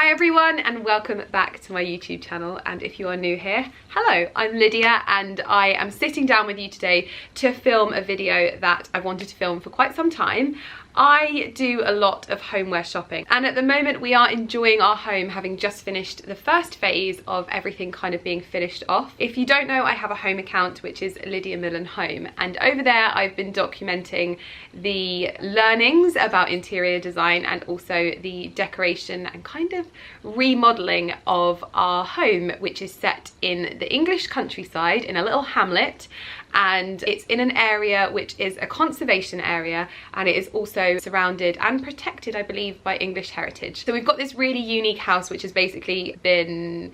Hi everyone and welcome back to my YouTube channel, and if you are new here, hello, I'm Lydia and I am sitting down with you today to film a video that I've wanted to film for quite some time. I do a lot of homeware shopping, and at the moment we are enjoying our home, having just finished the first phase of everything kind of being finished off. If you don't know, I have a home account which is Lydia Millen Home, and over there I've been documenting the learnings about interior design and also the decoration and kind of remodeling of our home, which is set in the English countryside in a little hamlet. And it's in an area which is a conservation area, and it is also surrounded and protected, I believe, by English heritage. So we've got this really unique house which has basically been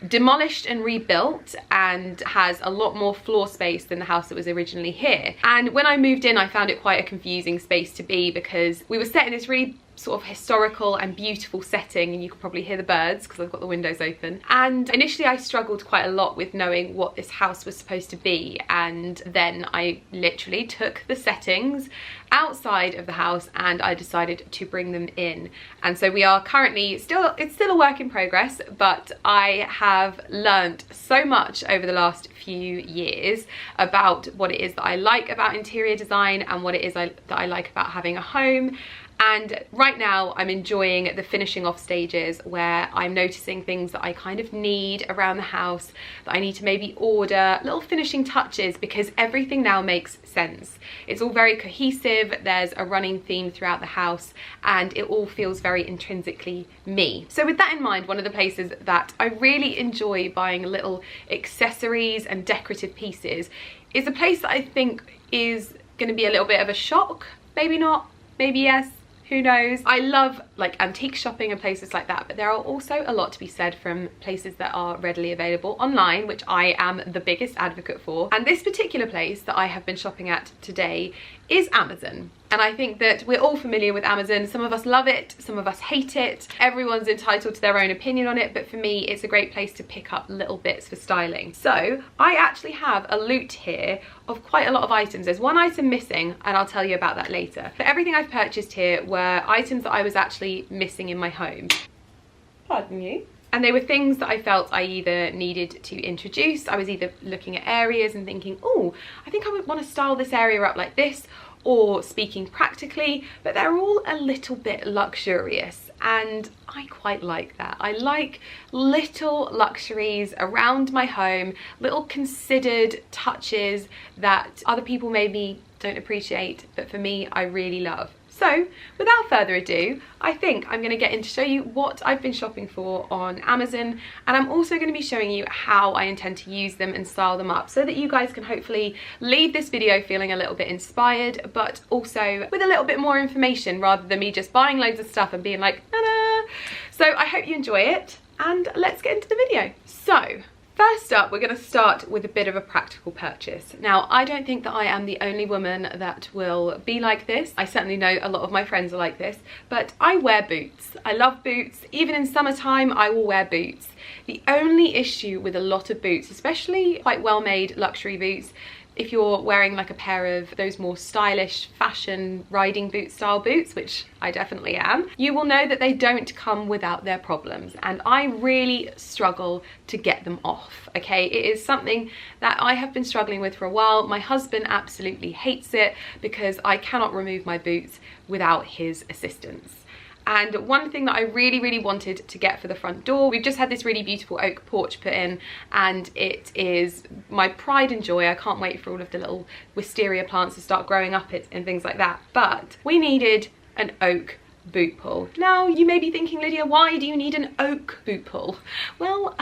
demolished and rebuilt and has a lot more floor space than the house that was originally here. And when I moved in, I found it quite a confusing space to be, because we were set in this really sort of historical and beautiful setting, and you can probably hear the birds because I've got the windows open. And initially I struggled quite a lot with knowing what this house was supposed to be, and then I literally took the settings outside of the house and I decided to bring them in. And so we are currently it's still a work in progress, but I have learnt so much over the last few years about what it is that I like about interior design and what it is that I like about having a home. And right now I'm enjoying the finishing off stages, where I'm noticing things that I kind of need around the house, that I need to maybe order, little finishing touches, because everything now makes sense. It's all very cohesive, there's a running theme throughout the house, and it all feels very intrinsically me. So with that in mind, one of the places that I really enjoy buying little accessories and decorative pieces is a place that I think is going to be a little bit of a shock. Maybe not, maybe yes. Who knows? I love like antique shopping and places like that, but there are also a lot to be said from places that are readily available online, which I am the biggest advocate for. And this particular place that I have been shopping at today is Amazon. And I think that we're all familiar with Amazon. Some of us love it, some of us hate it. Everyone's entitled to their own opinion on it, but for me, it's a great place to pick up little bits for styling. So I actually have a loot here of quite a lot of items. There's one item missing, and I'll tell you about that later. But everything I've purchased here were items that I was actually missing in my home. Pardon you. And they were things that I felt I either needed to introduce. I was either looking at areas and thinking, oh, I think I would want to style this area up like this, or speaking practically, but they're all a little bit luxurious, and I quite like that. I like little luxuries around my home, little considered touches that other people maybe don't appreciate, but for me, I really love. So without further ado, I think I'm going to get in to show you what I've been shopping for on Amazon, and I'm also going to be showing you how I intend to use them and style them up, so that you guys can hopefully leave this video feeling a little bit inspired, but also with a little bit more information, rather than me just buying loads of stuff and being like, ta-da! So I hope you enjoy it, and let's get into the video. So first up, we're going to start with a bit of a practical purchase. Now, I don't think that I am the only woman that will be like this. I certainly know a lot of my friends are like this, but I wear boots. I love boots. Even in summertime, I will wear boots. The only issue with a lot of boots, especially quite well-made luxury boots, if you're wearing like a pair of those more stylish fashion riding boot style boots, which I definitely am, you will know that they don't come without their problems, and I really struggle to get them off, okay? It is something that I have been struggling with for a while. My husband absolutely hates it because I cannot remove my boots without his assistance. And one thing that I really wanted to get for the front door, we've just had this really beautiful oak porch put in, and it is my pride and joy. I can't wait for all of the little wisteria plants to start growing up and things like that. But we needed an oak boot pull. Now you may be thinking, Lydia, why do you need an oak boot pull? Well,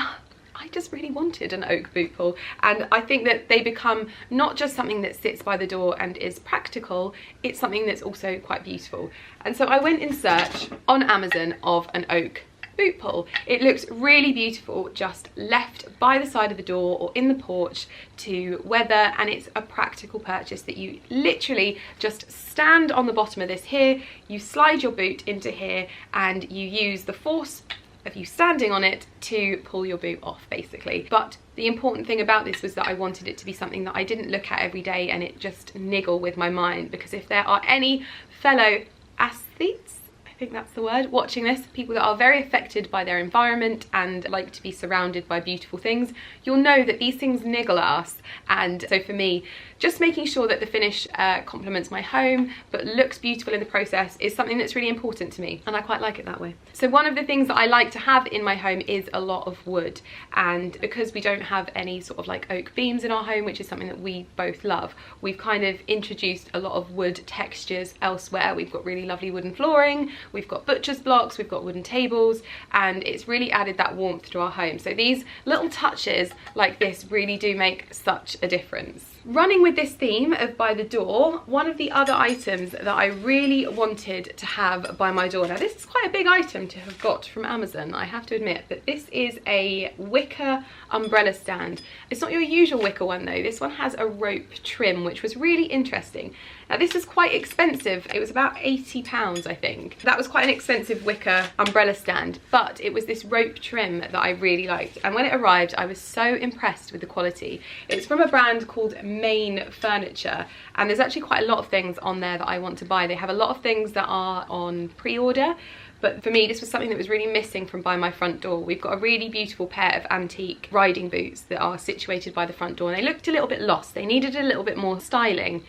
I just really wanted an oak boot pull, and I think that they become not just something that sits by the door and is practical, it's something that's also quite beautiful. And so I went in search on Amazon of an oak boot pull. It looks really beautiful, just left by the side of the door or in the porch to weather, and it's a practical purchase that you literally just stand on the bottom of this here, you slide your boot into here, and you use the force of you standing on it to pull your boot off, basically. But the important thing about this was that I wanted it to be something that I didn't look at every day and it just niggle with my mind, because if there are any fellow athletes, I I think that's the word, watching this, people that are very affected by their environment and like to be surrounded by beautiful things, you'll know that these things niggle at us. And so for me, just making sure that the finish complements my home but looks beautiful in the process is something that's really important to me, and I quite like it that way. So one of the things that I like to have in my home is a lot of wood, and because we don't have any sort of like oak beams in our home, which is something that we both love, we've kind of introduced a lot of wood textures elsewhere. We've got really lovely wooden flooring, we've got butcher's blocks, we've got wooden tables, and it's really added that warmth to our home. So these little touches like this really do make such a difference. Running with this theme of by the door, one of the other items that I really wanted to have by my door, now this is quite a big item to have got from Amazon, I have to admit, but this is a wicker umbrella stand. It's not your usual wicker one though, this one has a rope trim, which was really interesting. Now this is quite expensive, it was about £80 I think. That was quite an expensive wicker umbrella stand, but it was this rope trim that I really liked, and when it arrived I was so impressed with the quality. It's from a brand called Main Furniture, and there's actually quite a lot of things on there that I want to buy. They have a lot of things that are on pre-order, but for me this was something that was really missing from by my front door. We've got a really beautiful pair of antique riding boots that are situated by the front door, and they looked a little bit lost. They needed a little bit more styling,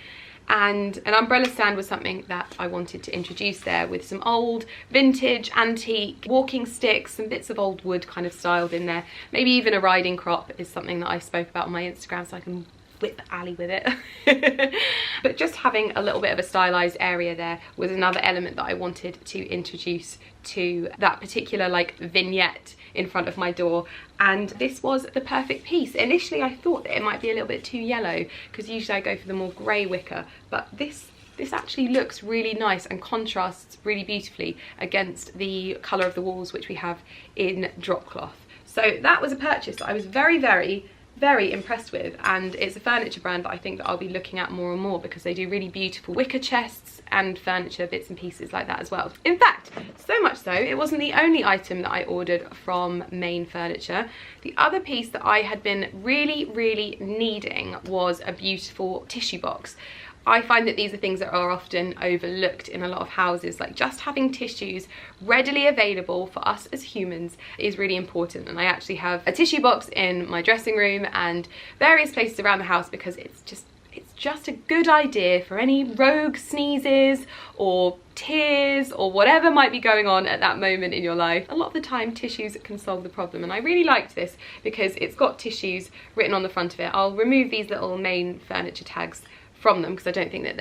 and an umbrella stand was something that I wanted to introduce there, with some old vintage antique walking sticks, some bits of old wood kind of styled in there. Maybe even a riding crop is something that I spoke about on my Instagram, so I can whip Ali with it. But just having a little bit of a stylized area there was another element that I wanted to introduce to that particular like vignette in front of my door, and this was the perfect piece. Initially I thought that it might be a little bit too yellow, because usually I go for the more grey wicker, but this actually looks really nice and contrasts really beautifully against the colour of the walls, which we have in drop cloth. So that was a purchase that I was very impressed with, and it's a furniture brand that I think that I'll be looking at more and more, because they do really beautiful wicker chests and furniture bits and pieces like that as well. In fact, so much so, it wasn't the only item that I ordered from Main Furniture. The other piece that I had been really needing was a beautiful tissue box. I find that these are things that are often overlooked in a lot of houses. Like, just having tissues readily available for us as humans is really important, and I actually have a tissue box in my dressing room and various places around the house, because it's just a good idea for any rogue sneezes or tears or whatever might be going on at that moment in your life. A lot of the time tissues can solve the problem, and I really liked this because it's got tissues written on the front of it. I'll remove these little Main Furniture tags from them because I don't think that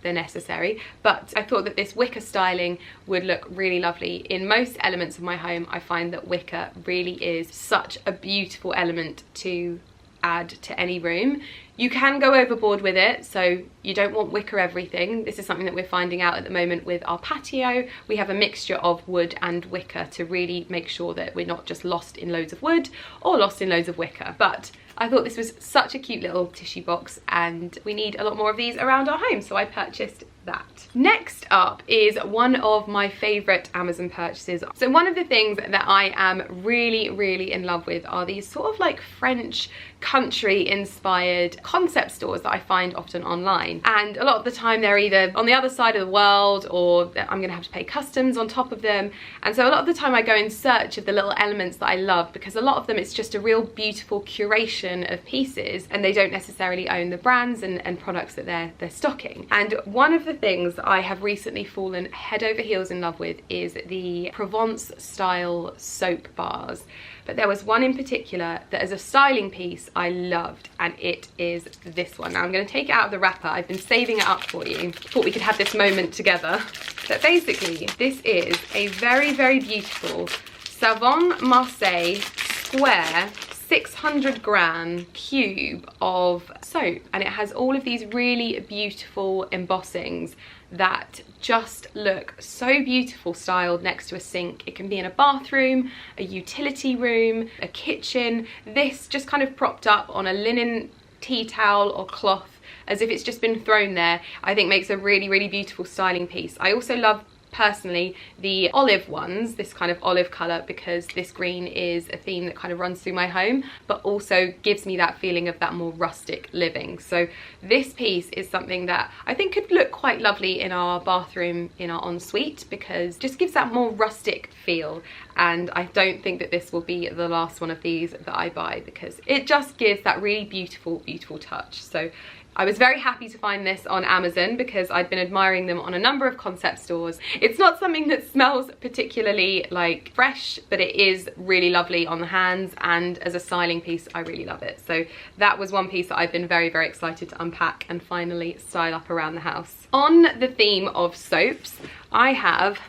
they're necessary, but I thought that this wicker styling would look really lovely in most elements of my home. I find that wicker really is such a beautiful element to add to any room. You can go overboard with it, so you don't want wicker everything. This is something that we're finding out at the moment with our patio. We have a mixture of wood and wicker to really make sure that we're not just lost in loads of wood or lost in loads of wicker. But I thought this was such a cute little tissue box, and we need a lot more of these around our home, so I purchased that. Next up is one of my favourite Amazon purchases. So one of the things that I am really in love with are these sort of like French country inspired concept stores that I find often online, and a lot of the time they're either on the other side of the world or I'm gonna have to pay customs on top of them, and so a lot of the time I go in search of the little elements that I love, because a lot of them it's just a real beautiful curation of pieces and they don't necessarily own the brands and products that they're stocking. And one of the things that I have recently fallen head over heels in love with is the Provence style soap bars. But there was one in particular that as a styling piece I loved, and it is this one. Now I'm going to take it out of the wrapper. I've been saving it up for you. Thought we could have this moment together. But basically this is a very beautiful Savon Marseille square 600 gram cube of soap, and it has all of these really beautiful embossings that just look so beautiful styled next to a sink. It can be in a bathroom, a utility room, a kitchen. This just kind of propped up on a linen tea towel or cloth as if it's just been thrown there, I think makes a really beautiful styling piece. I also love personally the olive ones, this kind of olive colour, because this green is a theme that kind of runs through my home, but also gives me that feeling of that more rustic living. So this piece is something that I think could look quite lovely in our bathroom, in our ensuite, because it just gives that more rustic feel. And I don't think that this will be the last one of these that I buy, because it just gives that really beautiful, beautiful touch. So I was very happy to find this on Amazon because I'd been admiring them on a number of concept stores. It's not something that smells particularly like fresh, but it is really lovely on the hands, and as a styling piece I really love it. So that was one piece that I've been very, very excited to unpack and finally style up around the house. On the theme of soaps, I have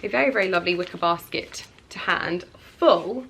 a very, very lovely wicker basket to hand full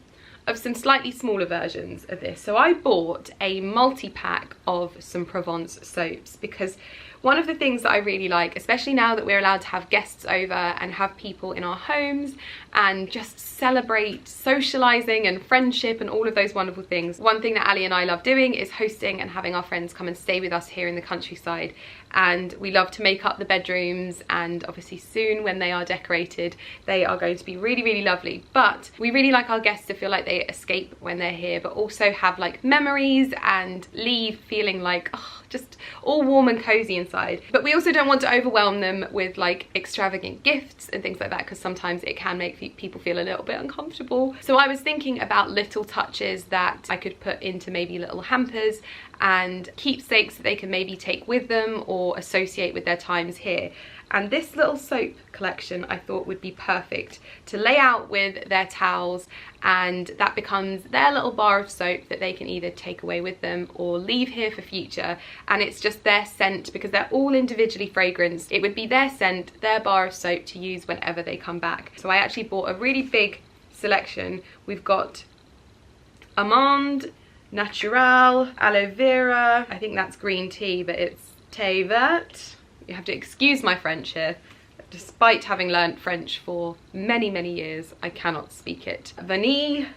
of some slightly smaller versions of this. So I bought a multi-pack of some Provence soaps because one of the things that I really like, especially now that we're allowed to have guests over and have people in our homes and just celebrate socializing and friendship and all of those wonderful things. One thing that Ali and I love doing is hosting and having our friends come and stay with us here in the countryside. And we love to make up the bedrooms, and obviously soon when they are decorated, they are going to be really, really lovely. But we really like our guests to feel like they escape when they're here, but also have like memories and leave feeling like, oh, just all warm and cozy inside. But we also don't want to overwhelm them with like extravagant gifts and things like that, because sometimes it can make people feel a little bit uncomfortable. So I was thinking about little touches that I could put into maybe little hampers and keepsakes that they can maybe take with them or associate with their times here. And this little soap collection I thought would be perfect to lay out with their towels, and that becomes their little bar of soap that they can either take away with them or leave here for future. And it's just their scent, because they're all individually fragranced. It would be their scent, their bar of soap to use whenever they come back. So I actually bought a really big selection. We've got Amande, Natural, Aloe Vera, I think that's green tea, but it's thé vert. You have to excuse my French here. Despite having learnt French for many, many years, I cannot speak it. Vanille.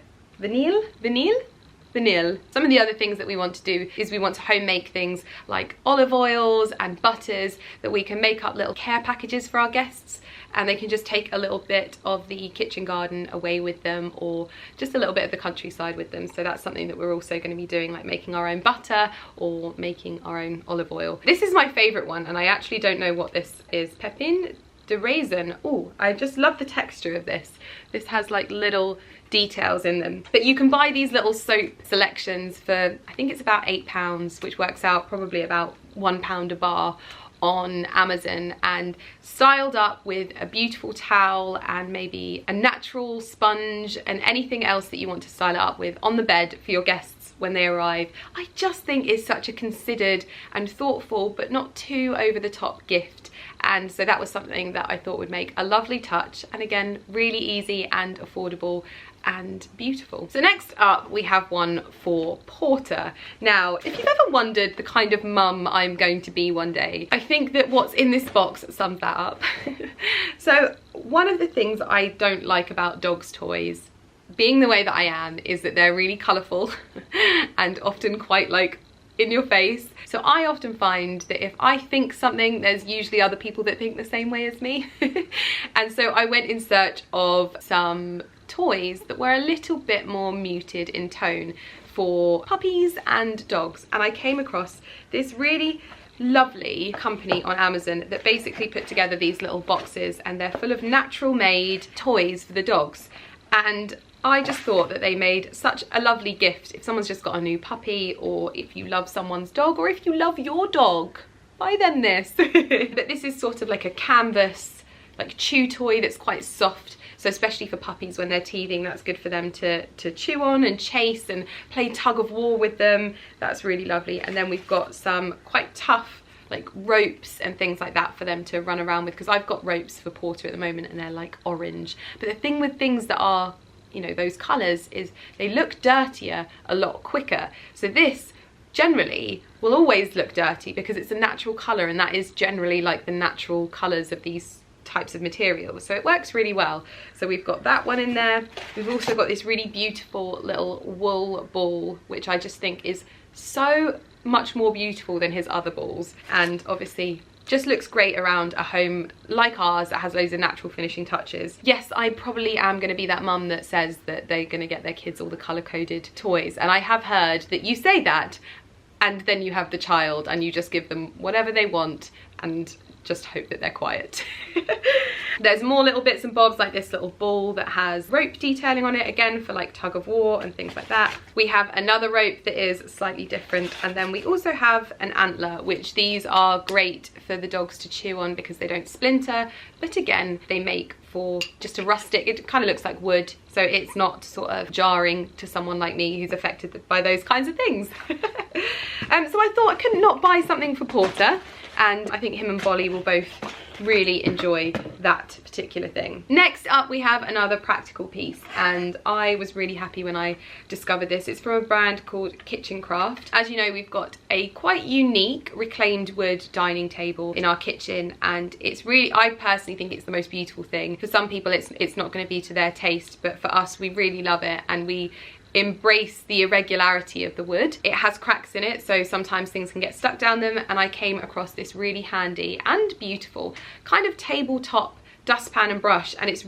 Some of the other things that we want to do is we want to home make things like olive oils and butters that we can make up little care packages for our guests, and they can just take a little bit of the kitchen garden away with them, or just a little bit of the countryside with them. So that's something that we're also going to be doing, like making our own butter or making our own olive oil. This is my favourite one, and I actually don't know what this is. Pépine de raisin. Oh, I just love the texture of this. This has like little details in them. But you can buy these little soap selections for, I think it's about £8, which works out probably about £1 a bar on Amazon, and styled up with a beautiful towel and maybe a natural sponge and anything else that you want to style it up with on the bed for your guests when they arrive. I just think it's such a considered and thoughtful but not too over the top gift. And so that was something that I thought would make a lovely touch, and again, really easy and affordable and beautiful. So next up we have one for Porter. Now, if you've ever wondered the kind of mum I'm going to be one day, I think that what's in this box sums that up. So one of the things I don't like about dogs' toys, being the way that I am, is that they're really colourful and often quite like in your face. So I often find that if I think something, there's usually other people that think the same way as me. And so I went in search of some toys that were a little bit more muted in tone for puppies and dogs, and I came across this really lovely company on Amazon that basically put together these little boxes, and they're full of natural made toys for the dogs. And I just thought that they made such a lovely gift if someone's just got a new puppy, or if you love someone's dog, or if you love your dog, buy them this. But this is sort of like a canvas, like chew toy that's quite soft. So especially for puppies when they're teething, that's good for them to chew on and chase and play tug of war with them. That's really lovely. And then we've got some quite tough like ropes and things like that for them to run around with, because I've got ropes for Porter at the moment and they're like orange. But the thing with things that are, you know, those colours is they look dirtier a lot quicker. So this generally will always look dirty because it's a natural colour, and that is generally like the natural colours of these types of materials, so it works really well. So we've got that one in there. We've also got this really beautiful little wool ball, which I just think is so much more beautiful than his other balls, and obviously just looks great around a home like ours that has loads of natural finishing touches. Yes, I probably am going to be that mum that says that they're going to get their kids all the colour-coded toys, and I have heard that you say that and then you have the child and you just give them whatever they want and just hope that they're quiet. There's more little bits and bobs, like this little ball that has rope detailing on it, again for like tug of war and things like that. We have another rope that is slightly different, and then we also have an antler, which these are great for the dogs to chew on because they don't splinter, but again they make for just a rustic, it kind of looks like wood, so it's not sort of jarring to someone like me who's affected by those kinds of things. So I thought I couldn't not buy something for Porter, and I think him and Bolly will both really enjoy that particular thing. Next up we have another practical piece, and I was really happy when I discovered this. It's from a brand called Kitchen Craft. As you know, we've got a quite unique reclaimed wood dining table in our kitchen, and it's really, I personally think it's the most beautiful thing. For some people it's not going to be to their taste, but for us we really love it, and we embrace the irregularity of the wood. It has cracks in it, so sometimes things can get stuck down them, and I came across this really handy and beautiful kind of tabletop dustpan and brush, and it's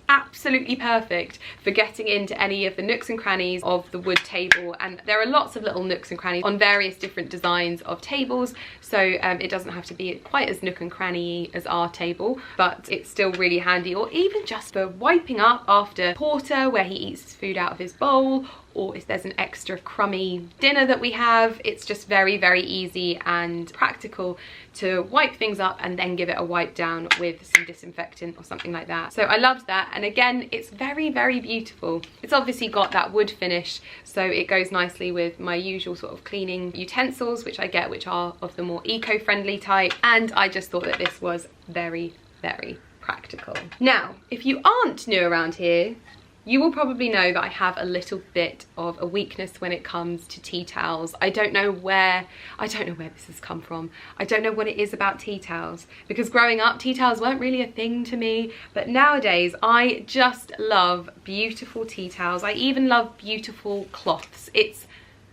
absolutely perfect for getting into any of the nooks and crannies of the wood table. And there are lots of little nooks and crannies on various different designs of tables, so it doesn't have to be quite as nook and cranny as our table, but it's still really handy. Or even just for wiping up after Porter, where he eats his food out of his bowl, or if there's an extra crummy dinner that we have, it's just very, very easy and practical to wipe things up and then give it a wipe down with some disinfectant or something like that. So I loved that, and again it's very, very beautiful. It's obviously got that wood finish, so it goes nicely with my usual sort of cleaning utensils which I get, which are of the more eco-friendly type, and I just thought that this was very, very practical. Now, if you aren't new around here, you will probably know that I have a little bit of a weakness when it comes to tea towels. I don't know where this has come from. I don't know what it is about tea towels, because growing up tea towels weren't really a thing to me, but nowadays I just love beautiful tea towels. I even love beautiful cloths. It's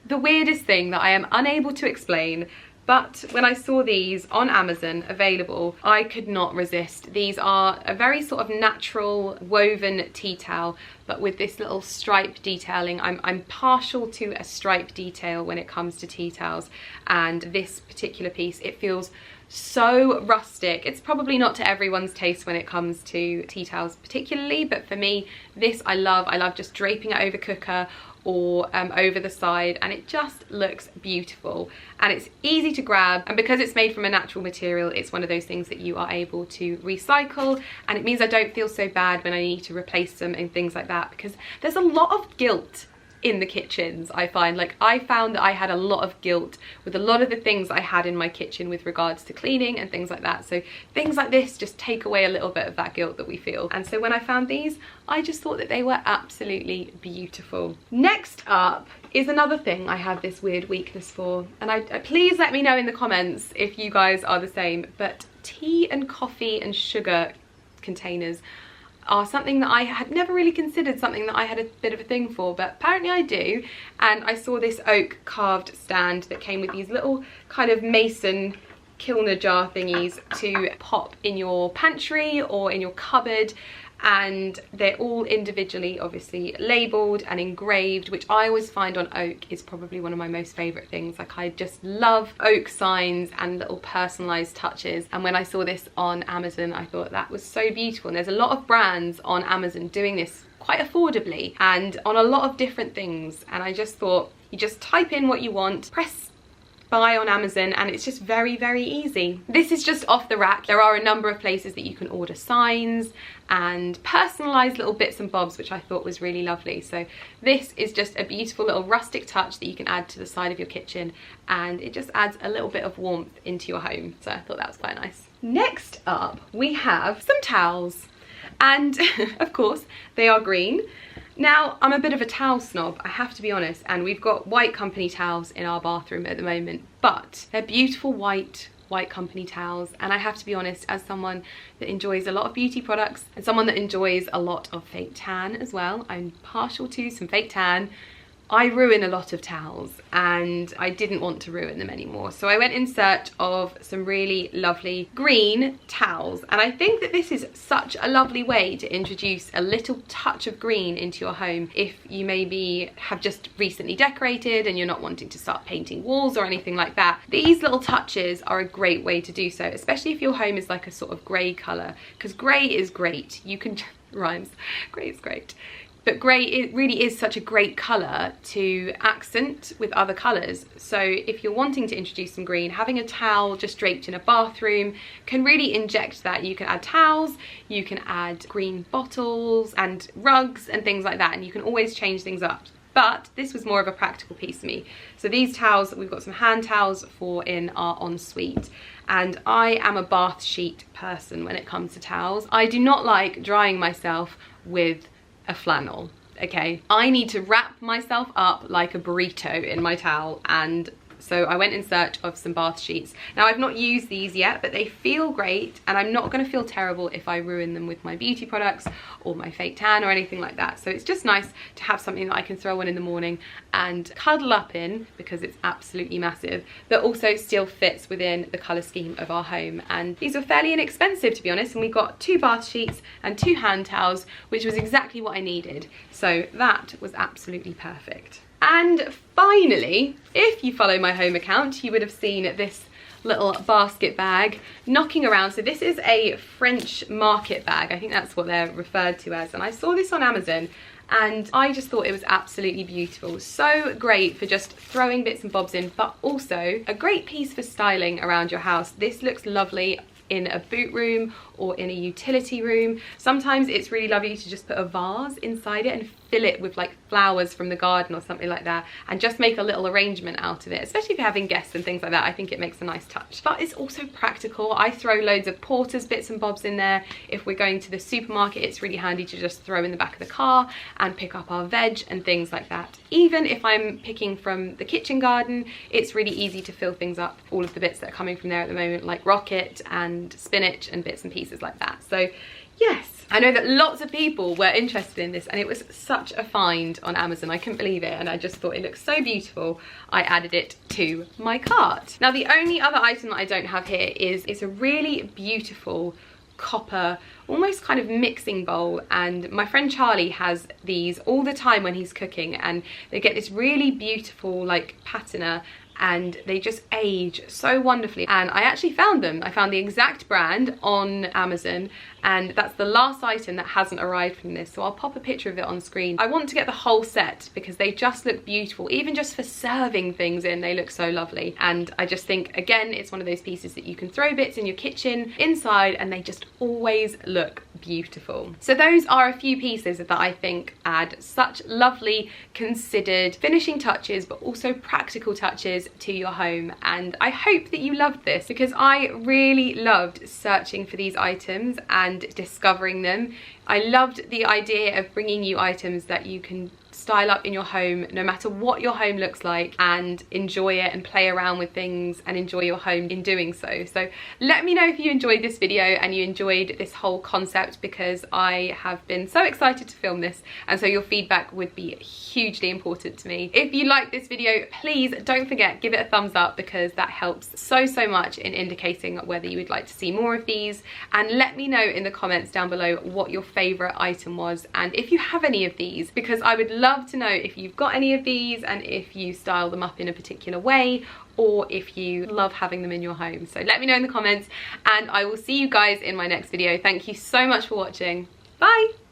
the weirdest thing that I am unable to explain. But when I saw these on Amazon available, I could not resist. These are a very sort of natural woven tea towel, but with this little stripe detailing. I'm partial to a stripe detail when it comes to tea towels, and this particular piece, it feels so rustic. It's probably not to everyone's taste when it comes to tea towels particularly, but for me, this I love. I love just draping it over cooker or over the side, and it just looks beautiful, and it's easy to grab, and because it's made from a natural material, it's one of those things that you are able to recycle, and it means I don't feel so bad when I need to replace them and things like that, because there's a lot of guilt in the kitchens. I found that I had a lot of guilt with a lot of the things I had in my kitchen with regards to cleaning and things like that, so things like this just take away a little bit of that guilt that we feel. And so when I found these, I just thought that they were absolutely beautiful. Next up is another thing I have this weird weakness for, and please let me know in the comments if you guys are the same, but tea and coffee and sugar containers are something that I had never really considered something that I had a bit of a thing for, but apparently I do. And I saw this oak carved stand that came with these little kind of mason kilner jar thingies to pop in your pantry or in your cupboard, and they're all individually obviously labelled and engraved, which I always find on oak is probably one of my most favourite things. Like, I just love oak signs and little personalised touches, and when I saw this on Amazon I thought that was so beautiful. And there's a lot of brands on Amazon doing this quite affordably and on a lot of different things, and I just thought you just type in what you want, press buy on Amazon, and it's just very, very easy. This is just off the rack. There are a number of places that you can order signs and personalised little bits and bobs, which I thought was really lovely. So this is just a beautiful little rustic touch that you can add to the side of your kitchen, and it just adds a little bit of warmth into your home. So I thought that was quite nice. Next up, we have some towels, and of course they are green. Now, I'm a bit of a towel snob, I have to be honest, and we've got white company towels in our bathroom at the moment, but they're beautiful white company towels, and I have to be honest, as someone that enjoys a lot of beauty products and someone that enjoys a lot of fake tan as well, I'm partial to some fake tan. I ruin a lot of towels and I didn't want to ruin them anymore. So I went in search of some really lovely green towels. And I think that this is such a lovely way to introduce a little touch of green into your home if you maybe have just recently decorated and you're not wanting to start painting walls or anything like that. These little touches are a great way to do so, especially if your home is like a sort of grey colour, because grey is great. You can, rhymes, grey is great. But grey, it really is such a great colour to accent with other colours. So if you're wanting to introduce some green, having a towel just draped in a bathroom can really inject that. You can add towels, you can add green bottles and rugs and things like that, and you can always change things up. But this was more of a practical piece for me. So these towels, we've got some hand towels for in our ensuite. And I am a bath sheet person when it comes to towels. I do not like drying myself with a flannel, okay? I need to wrap myself up like a burrito in my towel, and so I went in search of some bath sheets. Now I've not used these yet, but they feel great, and I'm not gonna feel terrible if I ruin them with my beauty products or my fake tan or anything like that. So it's just nice to have something that I can throw on in the morning and cuddle up in, because it's absolutely massive, but also still fits within the colour scheme of our home. And these were fairly inexpensive, to be honest, and we got 2 bath sheets and 2 hand towels, which was exactly what I needed. So that was absolutely perfect. And finally, if you follow my home account, you would have seen this little basket bag knocking around. So this is a French market bag. I think that's what they're referred to as. And I saw this on Amazon and I just thought it was absolutely beautiful. So great for just throwing bits and bobs in, but also a great piece for styling around your house. This looks lovely in a boot room or in a utility room. Sometimes it's really lovely to just put a vase inside it and fill it with like flowers from the garden or something like that, and just make a little arrangement out of it, especially if you're having guests and things like that. I think it makes a nice touch. But it's also practical. I throw loads of Porter's bits and bobs in there. If we're going to the supermarket, it's really handy to just throw in the back of the car and pick up our veg and things like that. Even if I'm picking from the kitchen garden, it's really easy to fill things up, all of the bits that are coming from there at the moment, like rocket and spinach and bits and pieces like that. So yes, I know that lots of people were interested in this, and it was such a find on Amazon. I couldn't believe it, and I just thought it looked so beautiful. I added it to my cart. Now the only other item that I don't have here is, it's a really beautiful copper, almost kind of mixing bowl, and my friend Charlie has these all the time when he's cooking, and they get this really beautiful like patina, and they just age so wonderfully. And I actually found them. I found the exact brand on Amazon, and that's the last item that hasn't arrived from this, so I'll pop a picture of it on screen. I want to get the whole set because they just look beautiful. Even just for serving things in, they look so lovely. And I just think, again, it's one of those pieces that you can throw bits in your kitchen inside and they just always look beautiful. So those are a few pieces that I think add such lovely, considered finishing touches, but also practical touches to your home. And I hope that you loved this, because I really loved searching for these items and discovering them. I loved the idea of bringing you items that you can style up in your home no matter what your home looks like, and enjoy it and play around with things and enjoy your home in doing so. So let me know if you enjoyed this video and you enjoyed this whole concept, because I have been so excited to film this, and so your feedback would be hugely important to me. If you like this video, please don't forget, give it a thumbs up, because that helps so much in indicating whether you would like to see more of these. And let me know in the comments down below what your favorite item was, and if you have any of these, because I would love to know if you've got any of these and if you style them up in a particular way, or if you love having them in your home. So let me know in the comments, and I will see you guys in my next video. Thank you so much for watching. Bye.